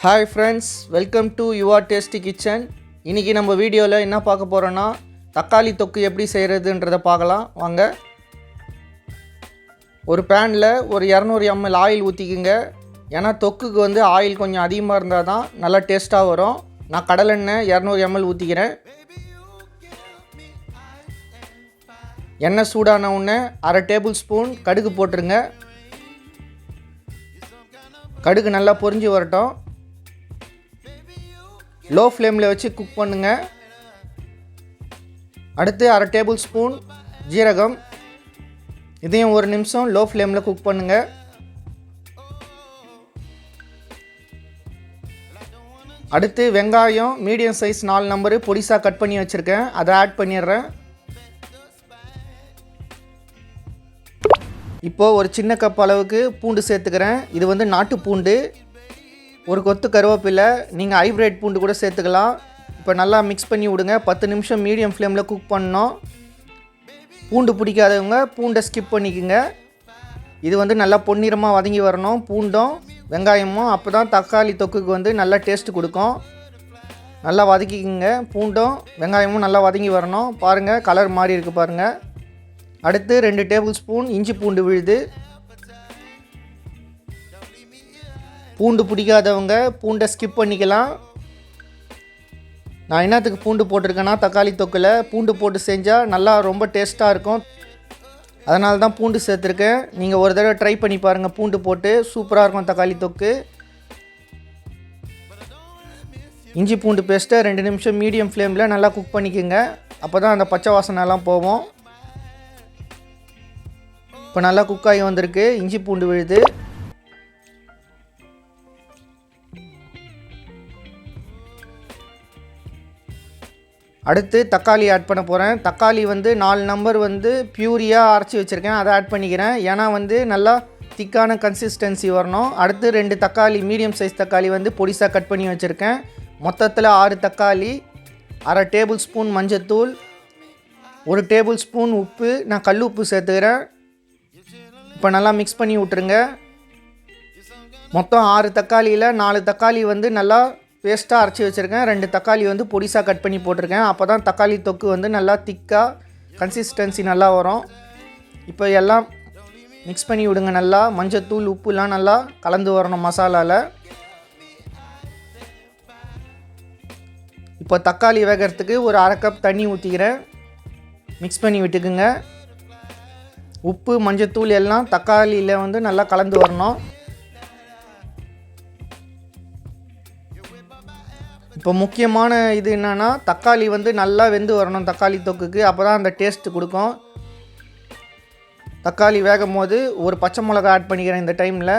Hi friends, welcome to Yuvatastykitchen. இன்னைக்கு நம்ம வீடியோல என்ன பார்க்க போறோம்னா தக்காளி தொக்கு எப்படி செய்யறதுன்றத பார்க்கலாம் வாங்க. ஒரு panல ஒரு 200 ml ஆயில் ஊத்திக்கங்க. ஏனா தொக்குக்கு வந்து ஆயில் கொஞ்சம் அதிகமா இருந்தா தான் நல்ல டேஸ்டா வரும். நான் கடலெண்ணெய் 200 ml ஊத்திக்கிறேன். எண்ணெய் சூடான உடனே 1/2 டேபிள் ஸ்பூன் கடுகு போட்டுருங்க. கடுகு நல்லா பொரிஞ்சு வரட்டும். லோ ஃப்ளேமில் வச்சு குக் பண்ணுங்க. அடுத்து 1/2 டேபிள் ஸ்பூன் ஜீரகம், இதையும் 1 நிமிஷம் லோ ஃப்ளேமில் குக் பண்ணுங்க. அடுத்து வெங்காயம் மீடியம் சைஸ் 4 நம்பரு பொடிசாக கட் பண்ணி வச்சுருக்கேன், அதை ஆட் பண்ணிடுறேன். இப்போது ஒரு சின்ன கப் அளவுக்கு பூண்டு சேர்த்துக்கிறேன். இது வந்து நாட்டு பூண்டு. ஒரு கொத்து கருவேப்பிலை, நீங்கள் ஹைப்ரிட் பூண்டு கூட சேர்த்துக்கலாம். இப்போ நல்லா மிக்ஸ் பண்ணி விடுங்க. 10 நிமிஷம் மீடியம் ஃப்ளேமில் குக் பண்ணணும். பூண்டு பிடிக்காதவங்க பூண்டை ஸ்கிப் பண்ணிக்கோங்க. இது வந்து நல்லா பொன்னிறமாக வதங்கி வரணும் பூண்டும் வெங்காயமும். அப்போ தான் தக்காளி தொக்குக்கு வந்து நல்லா டேஸ்ட்டு கொடுக்கும். நல்லா வதக்கிக்கோங்க. பூண்டும் வெங்காயமும் நல்லா வதங்கி வரணும். பாருங்கள் கலர் மாறி இருக்குது பாருங்கள். அடுத்து 2 டேபிள் ஸ்பூன் இஞ்சி பூண்டு விழுது. பூண்டு பிடிக்காதவங்க பூண்டை ஸ்கிப் பண்ணிக்கலாம். நான் என்னத்துக்கு பூண்டு போட்டிருக்கேன்னா தக்காளி தொக்கில் பூண்டு போட்டு செஞ்சால் நல்லா ரொம்ப டேஸ்ட்டாக இருக்கும். அதனால தான் பூண்டு சேர்த்துருக்கேன். நீங்கள் ஒரு தடவை ட்ரை பண்ணி பாருங்கள், பூண்டு போட்டு சூப்பராக இருக்கும் தக்காளி தொக்கு. இஞ்சி பூண்டு பேஸ்ட்டை 2 நிமிஷம் மீடியம் ஃப்ளேமில் நல்லா குக் பண்ணிக்கோங்க. அப்போ தான் அந்த பச்சை வாசனைலாம் போகும். இப்போ நல்லா குக் ஆகி வந்திருக்கு இஞ்சி பூண்டு விழுது. அடுத்து தக்காளி ஆட் பண்ண போகிறேன். தக்காளி வந்து 4 நம்பர் வந்து பியூரியாக அரைச்சி வச்சுருக்கேன், அதை ஆட் பண்ணிக்கிறேன். ஏன்னா வந்து நல்லா திக்கான கன்சிஸ்டன்சி வரணும். அடுத்து 2 தக்காளி மீடியம் சைஸ் தக்காளி வந்து பொடிசாக கட் பண்ணி வச்சுருக்கேன். மொத்தத்தில் 6 தக்காளி, 1/2 டேபிள் ஸ்பூன் மஞ்சத்தூள், 1 டேபிள் ஸ்பூன் உப்பு, நான் கல் உப்பு சேர்த்துக்கிறேன். இப்போ நல்லா மிக்ஸ் பண்ணி விட்ருங்க. மொத்தம் 6 தக்காளியில் 4 தக்காளி வந்து நல்லா பேஸ்ட்டாக அரைச்சி வச்சுருக்கேன். 2 தக்காளி வந்து பொடிசாக கட் பண்ணி போட்டிருக்கேன். அப்போ தான் தக்காளி தொக்கு வந்து நல்லா திக்காக கன்சிஸ்டன்சி நல்லா வரும். இப்போ எல்லாம் மிக்ஸ் பண்ணி விடுங்க. நல்லா மஞ்சத்தூள் உப்புலாம் நல்லா கலந்து வரணும் மசாலாவில். இப்போ தக்காளி வேகிறதுக்கு ஒரு 1/2 கப் தண்ணி ஊற்றிக்கிறேன். மிக்ஸ் பண்ணி விட்டுக்குங்க. உப்பு மஞ்சத்தூள் எல்லாம் தக்காளியில் வந்து நல்லா கலந்து வரணும். இப்போ முக்கியமான இது என்னென்னா தக்காளி வந்து நல்லா வெந்து வரணும் தக்காளி தொக்குக்கு. அப்போ தான் அந்த டேஸ்ட்டு கொடுக்கும். தக்காளி வேகும் போது ஒரு பச்சை மிளகா ஆட் பண்ணிக்கிறேன். இந்த டைமில்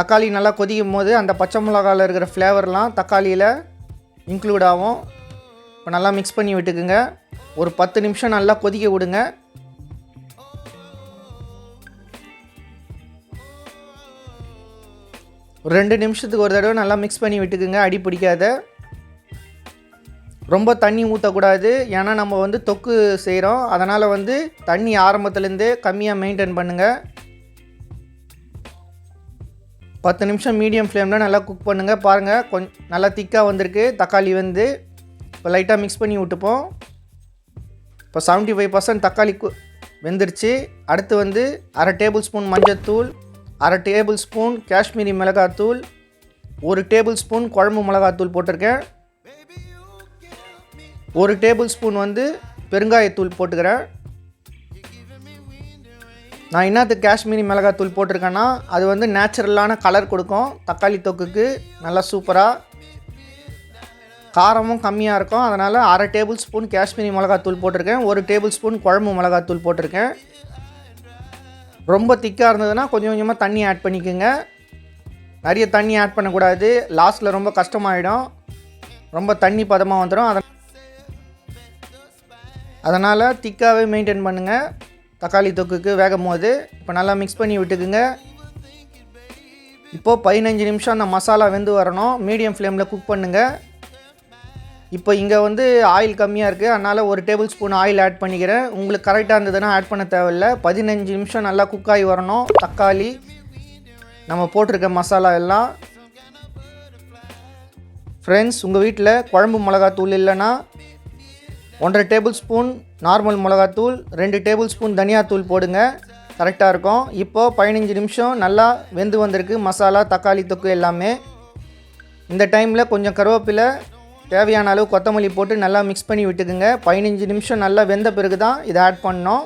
தக்காளி நல்லா கொதிக்கும் போது அந்த பச்சை மிளகாவில் இருக்கிற ஃப்ளேவர்லாம் தக்காளியில் இன்க்ளூட் ஆகும். இப்போ நல்லா மிக்ஸ் பண்ணி விட்டுக்குங்க. ஒரு 10 நிமிஷம் நல்லா கொதிக்க விடுங்க. ஒரு 2 நிமிஷத்துக்கு ஒரு தடவை நல்லா மிக்ஸ் பண்ணி விட்டுக்குங்க, அடி பிடிக்காத. ரொம்ப தண்ணி ஊற்றக்கூடாது, ஏன்னா நம்ம வந்து தொக்கு செய்கிறோம். அதனால் வந்து தண்ணி ஆரம்பத்துலேருந்தே கம்மியாக மெயின்டைன் பண்ணுங்கள். 10 நிமிஷம் மீடியம் ஃப்ளேமில் நல்லா குக் பண்ணுங்கள். பாருங்கள் கொஞ்சம் நல்லா திக்காக வந்திருக்கு தக்காளி வந்து. இப்போ லைட்டாக மிக்ஸ் பண்ணி விட்டுப்போம். இப்போ 75% தக்காளி வெந்துருச்சு. அடுத்து வந்து 1/2 டேபிள் ஸ்பூன் மஞ்சத்தூள், 1/2 டேபிள் ஸ்பூன் காஷ்மீரி மிளகாத்தூள், 1 டேபிள் ஸ்பூன் குழம்பு மிளகாத்தூள் போட்டிருக்கேன். 1 டேபிள் ஸ்பூன் வந்து பெருங்காயத்தூள் போட்டுக்கிறேன். நான் என்னத்துக்கு காஷ்மீரி மிளகாத்தூள் போட்டிருக்கேன்னா அது வந்து நேச்சுரலான கலர் கொடுக்கும் தக்காளி தொக்குக்கு, நல்லா சூப்பராக. காரமும் கம்மியாக இருக்கும். அதனால் 1/2 டேபிள் ஸ்பூன் காஷ்மீரி மிளகாத்தூள் போட்டிருக்கேன். 1 டேபிள் ஸ்பூன் குழம்பு மிளகாத்தூள் போட்டிருக்கேன். ரொம்ப திக்காக இருந்ததுன்னா கொஞ்சம் கொஞ்சமாக தண்ணி ஆட் பண்ணிக்கோங்க. நிறைய தண்ணி ஆட் பண்ணக்கூடாது, லாஸ்ட்டில் ரொம்ப கஷ்டமாயிடும். ரொம்ப தண்ணி பதமாக வந்துடும். அதனால் திக்காகவே மெயின்டைன் பண்ணுங்கள் தக்காளி தொக்குக்கு வேகும் போது. இப்போ நல்லா மிக்ஸ் பண்ணி விட்டுக்குங்க. இப்போது 15 நிமிஷம் அந்த மசாலா வெந்து வரணும். மீடியம் ஃப்ளேமில் குக் பண்ணுங்கள். இப்போ இங்கே வந்து ஆயில் கம்மியாக இருக்குது, அதனால் 1 டேபிள் ஸ்பூன் ஆயில் ஆட் பண்ணிக்கிறேன். உங்களுக்கு கரெக்டாக இருந்ததுன்னா ஆட் பண்ண தேவையில்லை. 15 நிமிஷம் நல்லா குக் ஆகி வரணும் தக்காளி. நம்ம போட்டிருக்க மசாலா எல்லாம் ஃப்ரெண்ட்ஸ், உங்கள் வீட்டில் குழம்பு மிளகாத்தூள் இல்லைன்னா 1.5 டேபிள் ஸ்பூன் நார்மல் மிளகாத்தூள், 2 டேபிள் ஸ்பூன் தனியாத்தூள் போடுங்க, கரெக்டாக இருக்கும். இப்போது 15 நிமிஷம் நல்லா வெந்து வந்திருக்கு மசாலா, தக்காளி தொக்கு எல்லாமே. இந்த டைமில் கொஞ்சம் கருவேப்பிலை, தேவையான அளவு கொத்தமல்லி போட்டு நல்லா மிக்ஸ் பண்ணி விட்டுக்குங்க. 15 நிமிஷம் நல்லா வெந்த பிறகு தான் இதை ஆட் பண்ணோம்.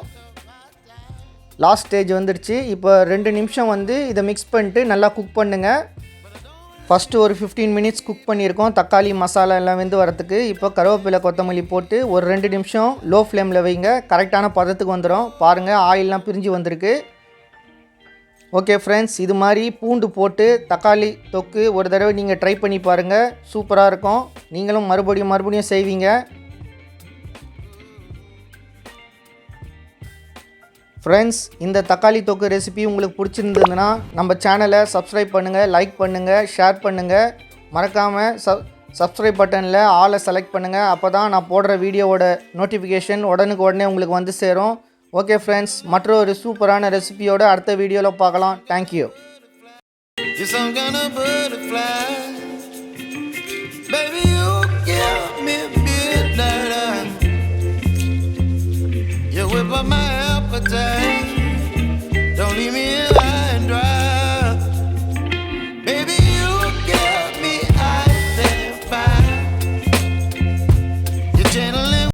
லாஸ்ட் ஸ்டேஜ் வந்துடுச்சு. இப்போ 2 நிமிஷம் வந்து இதை மிக்ஸ் பண்ணிட்டு நல்லா குக் பண்ணுங்கள். ஃபஸ்ட்டு ஒரு 15 மினிட்ஸ் குக் பண்ணியிருக்கோம் தக்காளி மசாலா எல்லாம் வெந்து வரத்துக்கு. இப்போ கருவேப்பிலை கொத்தமல்லி போட்டு ஒரு 2 நிமிஷம் லோ ஃப்ளேமில் வைங்க. கரெக்டான பதத்துக்கு வந்துடும். பாருங்கள், ஆயிலெலாம் பிரிஞ்சு வந்திருக்கு. ஓகே ஃப்ரெண்ட்ஸ், இது மாதிரி பூண்டு போட்டு தக்காளி தொக்கு ஒரு தடவை நீங்கள் ட்ரை பண்ணி பாருங்கள். சூப்பராக இருக்கும். நீங்களும் மறுபடியும் செய்வீங்க. ஃப்ரெண்ட்ஸ், இந்த தக்காளி தொக்கு ரெசிபி உங்களுக்கு பிடிச்சிருந்ததுன்னா நம்ம சேனலை சப்ஸ்கிரைப் பண்ணுங்கள், லைக் பண்ணுங்கள், ஷேர் பண்ணுங்கள். மறக்காமல் சப்ஸ்கிரைப் பட்டனில் ஆலை செலக்ட் பண்ணுங்கள். அப்போ தான் நான் போடுற வீடியோவோட நோட்டிஃபிகேஷன் உடனே உங்களுக்கு வந்து சேரும். ஓகே ஃப்ரெண்ட்ஸ், மற்றொரு சூப்பரான ரெசிபியோட அடுத்த வீடியோவில் பார்க்கலாம். Thank you. You whip up my appetite.